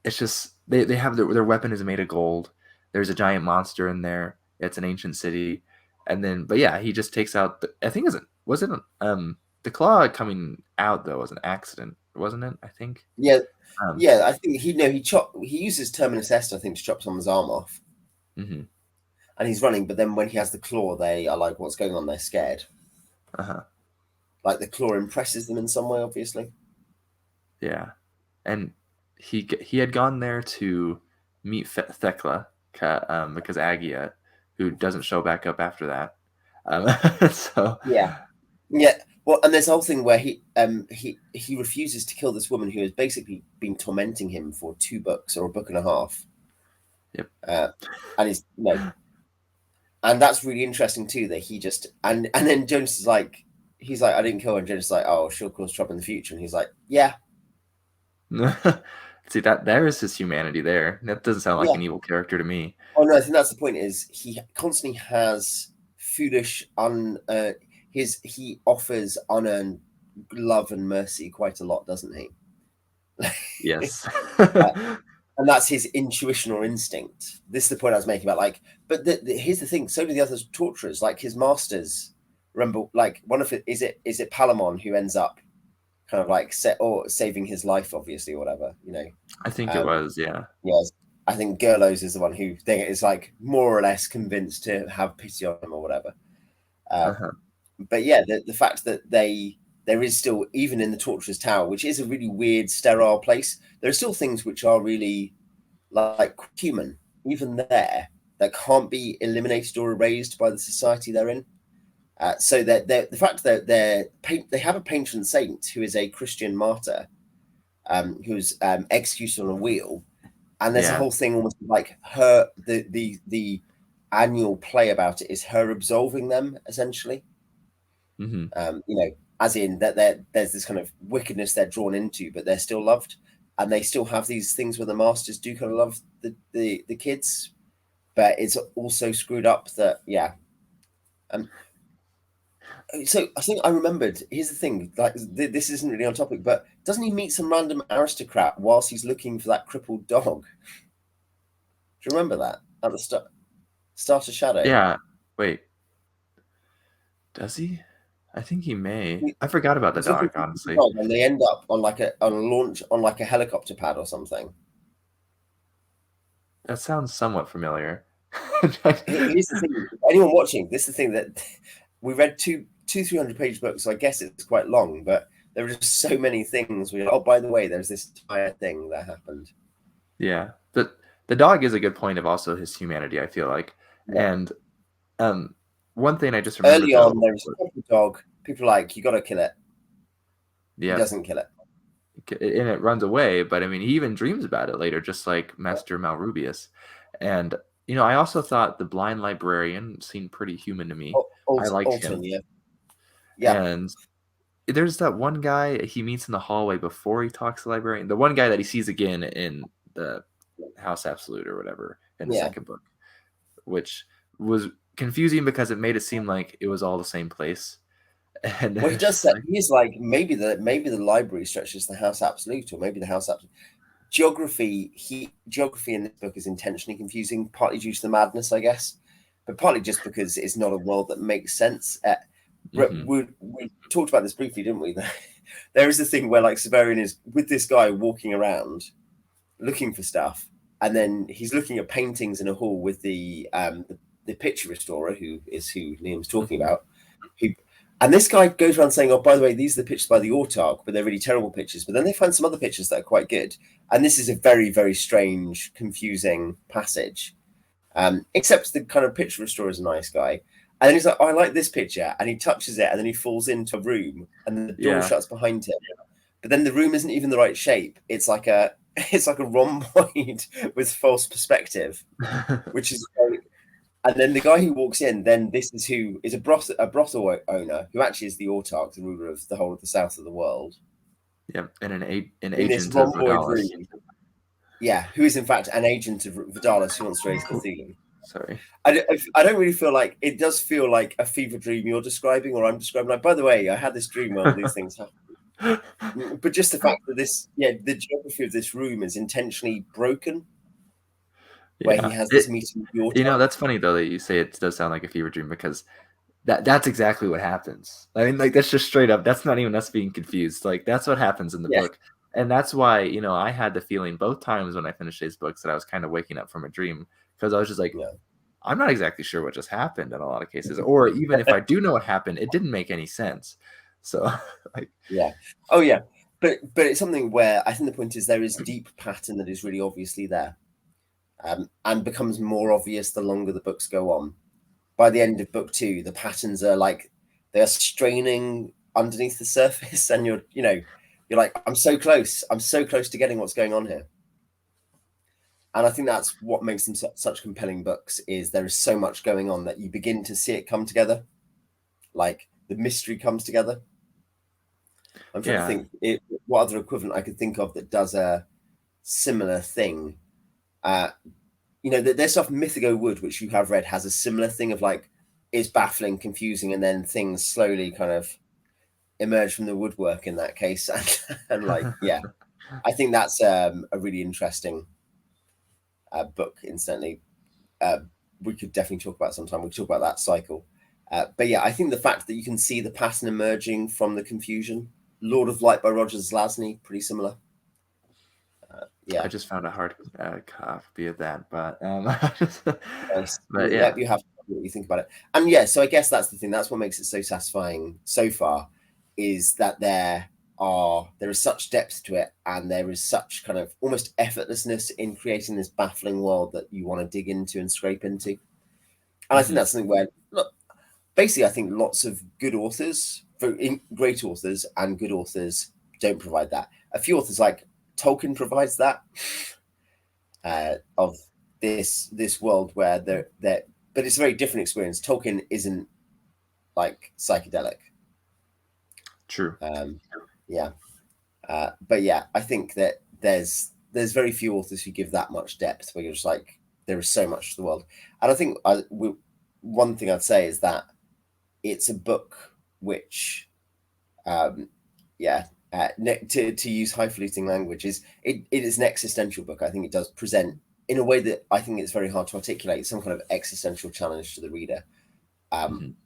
it's just they have their weapon is made of gold. There's a giant monster in there. It's an ancient city, and then but yeah, he just takes out. I think was it the claw coming out though was an accident, wasn't it? I think. yeah, Um, yeah. I think he uses Terminus Est, I think, to chop someone's arm off, mm-hmm. and he's running. But then when he has the claw, they are like, "What's going on?" They're scared. Uh-huh. Like the claw impresses them in some way, obviously. Yeah, and he had gone there to meet Thekla, because Agia, who doesn't show back up after that. So Yeah, yeah. Well, and there's a whole thing where he refuses to kill this woman who has basically been tormenting him for 2 books or a book and a half. yep. And he's and that's really interesting too. That he just and then Jonas is like, he's like, I didn't kill her. And Jonas is like, oh, she'll cause trouble in the future. And he's like, yeah, See that there is his humanity there. That doesn't sound like yeah. an evil character to me. Oh no, I think that's the point. Is he constantly has foolish he offers unearned love and mercy quite a lot, doesn't he? Yes. And that's his intuition or instinct. This is the point I was making about like, but here's the thing: so do the other torturers, like his masters. Remember, like one of it is it Palamon who ends up kind of like saving his life, obviously, or whatever, I think it was, yeah. Yes, I think Gerlos is the one who is like more or less convinced to have pity on him or whatever. Uh-huh. But yeah, the fact that there is still, even in the Torturer's Tower, which is a really weird, sterile place, there are still things which are really like human, even there, that can't be eliminated or erased by the society they're in. So that the fact that they have a patron saint who is a Christian martyr, who's executed on a wheel, and there's a whole thing almost like her the annual play about it is her absolving them essentially. Mm-hmm. As in that there's this kind of wickedness they're drawn into, but they're still loved, and they still have these things where the masters do kind of love the kids, but it's also screwed up that so I think I remembered. Here's the thing: like this isn't really on topic, but doesn't he meet some random aristocrat whilst he's looking for that crippled dog? Do you remember that at the start of Shadow? Yeah. Wait. Does he? I think he may. I forgot about the He's looking dog, for the honestly. dog, and they end up on a launch on like a helicopter pad or something. That sounds somewhat familiar. Here's the thing: anyone watching, this is the thing that we read 300-page books, so I guess it's quite long, but there are just so many things. Oh, by the way, there's this entire thing that happened. Yeah, the dog is a good point of also his humanity, I feel like. Yeah. And one thing I just remembered Early though. on, there's a dog. People are like, you got to kill it. Yeah, He doesn't kill it. and it runs away. But I mean, he even dreams about it later, just like Master Malrubius. And I also thought the blind librarian seemed pretty human to me. I liked him. Yeah. And there's that one guy he meets in the hallway before he talks to the librarian. The one guy that he sees again in the House Absolute or whatever in the second book, which was confusing because it made it seem like it was all the same place. And well, he does say he's like maybe the library stretches the House Absolute, or maybe the House Absolute. Geography in this book is intentionally confusing, partly due to the madness, I guess, but partly just because it's not a world that makes sense. We talked about this briefly, didn't we? There is a thing where like Severian is with this guy walking around looking for stuff, and then he's looking at paintings in a hall with the picture restorer, who Liam's talking about. And this guy goes around saying, oh, by the way, these are the pictures by the autarch, but they're really terrible pictures. But then they find some other pictures that are quite good. And this is a very, very strange, confusing passage. Except the kind of picture restorer is a nice guy. And then he's like, oh, I like this picture. And he touches it, and then he falls into a room, and the door shuts behind him. But then the room isn't even the right shape. It's like a rhomboid with false perspective, which is very... And then the guy who walks in, then this is who is a brothel owner, who actually is the autarch, the ruler of the whole of the south of the world. Yep, and an in agent this of rhomboid Vidalis. room. Yeah, who is in fact an agent of Vidalis who wants to raise Cthulhu. Sorry. I don't really feel like it does feel like a fever dream you're describing or I'm describing. Like, by the way, I had this dream where all these things happen. But just the fact that the geography of this room is intentionally broken, where he has this meeting with your child. That's funny though that you say it does sound like a fever dream, because that's exactly what happens. I mean, like, that's just straight up. That's not even us being confused. Like, that's what happens in the book. And that's why, I had the feeling both times when I finished these books that I was kind of waking up from a dream, because I was just like, I'm not exactly sure what just happened in a lot of cases. Or even if I do know what happened, it didn't make any sense. So, like, oh yeah. But it's something where I think the point is there is deep pattern that is really obviously there, and becomes more obvious the longer the books go on. By the end of book 2, the patterns are like they're straining underneath the surface, and you're like, I'm so close to getting what's going on here. And I think that's what makes them such compelling books, is there is so much going on that you begin to see it come together, like the mystery comes together. I'm trying to think what other equivalent I could think of that does a similar thing. There's stuff Mythico Wood, which you have read, has a similar thing of like, is baffling, confusing, and then things slowly kind of emerge from the woodwork in that case. And like, I think that's a really interesting book. Incidentally, we could definitely talk about sometime. We could talk about that cycle. But yeah, I think the fact that you can see the pattern emerging from the confusion. Lord of Light by Roger Zelazny, pretty similar. I just found a hard copy of that, but but you have to what you think about it. And so I guess that's the thing. That's what makes it so satisfying so far, is that there is such depth to it, and there is such kind of almost effortlessness in creating this baffling world that you want to dig into and scrape into. And I think that's something where, look, basically, I think lots of good authors, great authors and good authors, don't provide that. A few authors like Tolkien provides that, of this world where but it's a very different experience. Tolkien isn't like psychedelic. True. But yeah, I think that there's very few authors who give that much depth, where you're just like, there is so much to the world. And I think one thing I'd say is that it's a book which, to use highfalutin language, it is an existential book. I think it does present, in a way that I think it's very hard to articulate, some kind of existential challenge to the reader.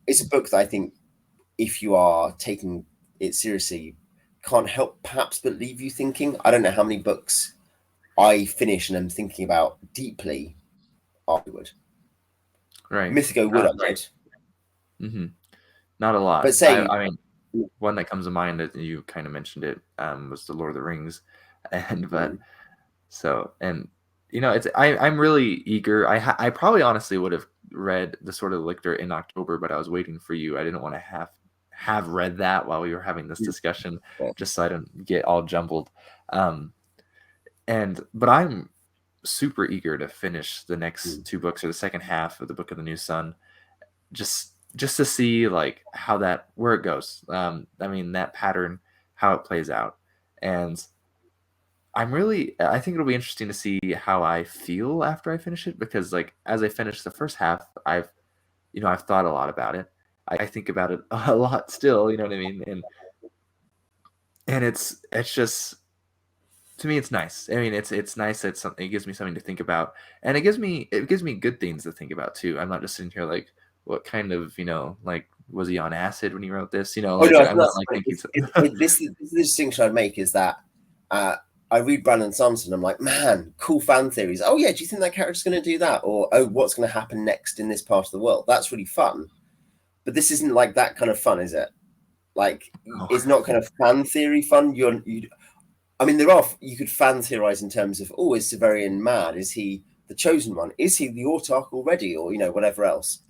It's a book that I think, if you are taking it seriously, can't help perhaps but leave you thinking. I don't know how many books I finish and I'm thinking about deeply afterward. Right. Mythico Wood, I did. Not a lot. But say, I mean, one that comes to mind, that you kind of mentioned it, was the Lord of the Rings, I'm really eager. I probably honestly would have read The Sword of the Lictor in October, but I was waiting for you. I didn't want to have read that while we were having this discussion, just so I don't get all jumbled. But I'm super eager to finish the next 2 books, or the second half of the Book of the New Sun, just to see like where it goes. I mean, that pattern, how it plays out. And I think it'll be interesting to see how I feel after I finish it, because like, as I finish the first half, I've thought a lot about it. I think about it a lot still, you know what I mean? And it's just, to me, it's nice. I mean, it's nice that it gives me something to think about, and it gives me good things to think about too. I'm not just sitting here like, what kind of, like, was he on acid when he wrote this? I'm not like thinking. This is the distinction I'd make, is that I read Brandon Sanderson, I'm like, man, cool fan theories. Oh yeah, do you think that character's going to do that? Or, oh, what's going to happen next in this part of the world? That's really fun. But this isn't like that kind of fun, is it? Like, it's not kind of fan theory fun. I mean, you could fan theorize in terms of, oh, is Severian mad? Is he the chosen one? Is he the Autarch already? Or, whatever else.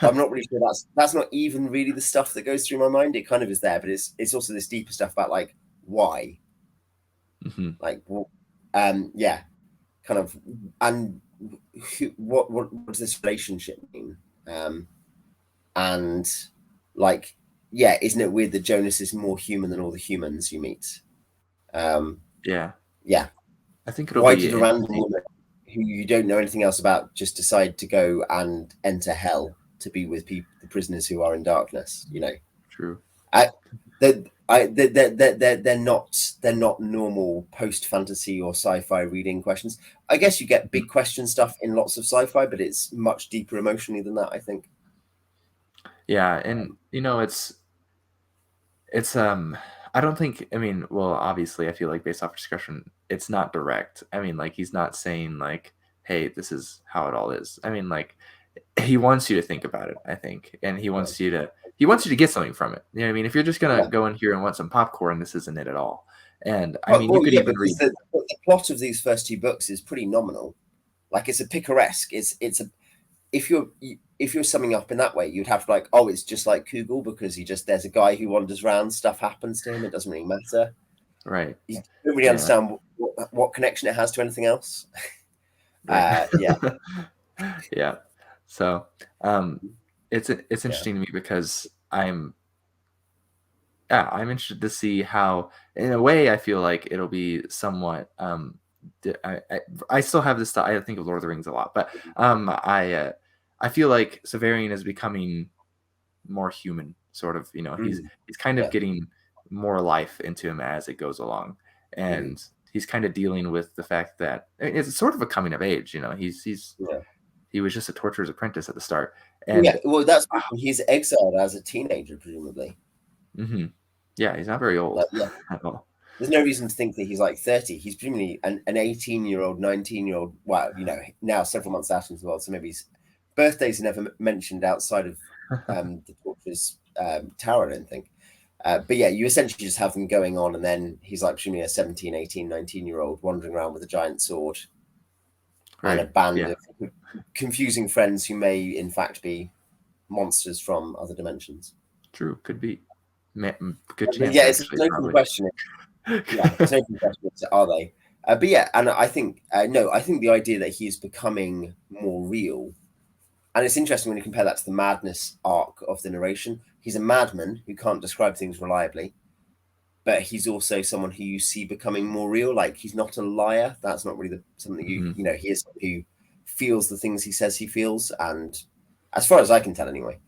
I'm not really sure that's not even really the stuff that goes through my mind. It kind of is there, but it's also this deeper stuff about like, why? Like, kind of, and what does this relationship mean? And like, isn't it weird that Jonas is more human than all the humans you meet? Yeah. I think it'll why be did a random woman who you don't know anything else about just decide to go and enter hell to be with the prisoners who are in darkness. True. They're not normal post fantasy or sci-fi reading questions. I guess you get big question stuff in lots of sci-fi, but it's much deeper emotionally than that, I think. Yeah, and it's I don't think, I mean, well, obviously I feel like based off discussion, it's not direct. I mean, like, he's not saying like, hey, this is how it all is. I mean, like, he wants you to think about it, I think, and he wants you to get something from it. You know what I mean? If you're just gonna go in here and want some popcorn, this isn't it at all. And I mean, you could even read the plot of these first two books is pretty nominal. Like, it's a picaresque. If you're summing up in that way, you'd have to like, oh, it's just like Kugel because there's a guy who wanders around, stuff happens to him, it doesn't really matter. Right. You don't really understand what connection it has to anything else. Right. Yeah. Yeah. So it's interesting to me because I'm interested to see how, in a way, I feel like it'll be somewhat I still have this thought. I think of Lord of the Rings a lot, but I feel like Severian is becoming more human, sort of. He's kind of getting more life into him as it goes along, and he's kind of dealing with the fact that it's sort of a coming of age. He was just a torturer's apprentice at the start, and well, that's he's exiled as a teenager, presumably. Mm-hmm. Yeah, he's not very old at all. There's no reason to think that he's like 30. He's presumably an 18-year-old, 19-year-old. Wow, now several months out into the world, so maybe his birthdays are never mentioned outside of the Torturer's tower, I don't think. But yeah, you essentially just have them going on, and then he's like presumably a 17, 18, 19-year-old wandering around with a giant sword and a band of confusing friends who may in fact be monsters from other dimensions. True, could be. Good chance. Yeah, it's an open question. Yeah, it's an open question. Are they? But yeah, and I think no, I think the idea that he is becoming more real, and it's interesting when you compare that to the madness arc of the narration. He's a madman who can't describe things reliably, but he's also someone who you see becoming more real. Like, he's not a liar. That's not really something that he is someone who feels the things he says he feels, and as far as I can tell, anyway.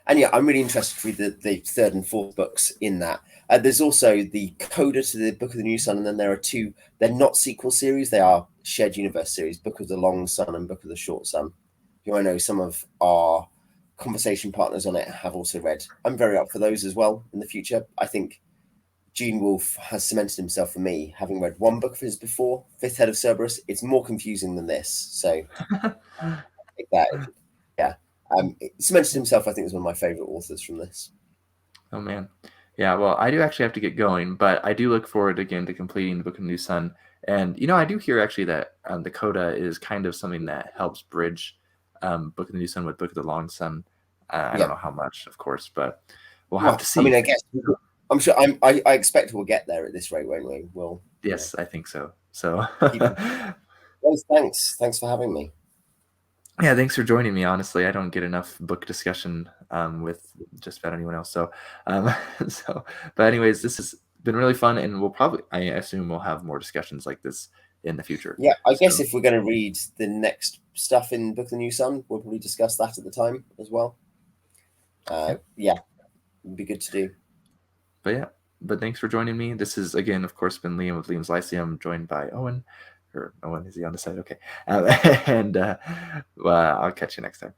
And yeah, I'm really interested to read the third and fourth books in that. There's also the coda to the Book of the New Sun, and then there are two. They're not sequel series; they are shared universe series: Book of the Long Sun and Book of the Short Sun. Who I know some of our conversation partners on it have also read. I'm very up for those as well in the future. I think Gene Wolfe has cemented himself for me, having read one book of his before, Fifth Head of Cerberus. It's more confusing than this, so I think that. Yeah. Cemented himself, I think, is one of my favorite authors from this. Oh man, yeah. Well, I do actually have to get going, but I do look forward again to completing the Book of the New Sun. And I do hear actually that the coda is kind of something that helps bridge Book of the New Sun with Book of the Long Sun. I don't know how much, of course, but we'll have to see. I mean, I guess I'm sure. I expect we'll get there at this rate, won't we? Yes, I think so. So, well, thanks for having me. Yeah, thanks for joining me. Honestly, I don't get enough book discussion with just about anyone else. So, but anyways, this has been really fun, and I assume we'll have more discussions like this in the future. Yeah, I guess if we're going to read the next stuff in Book of the New Sun, we'll probably discuss that at the time as well. Yeah, it'd be good to do. But thanks for joining me. This is, again, of course, been Liam with Liam's Lyceum, joined by Owen. Or Owen, is he on the side? Okay. And I'll catch you next time.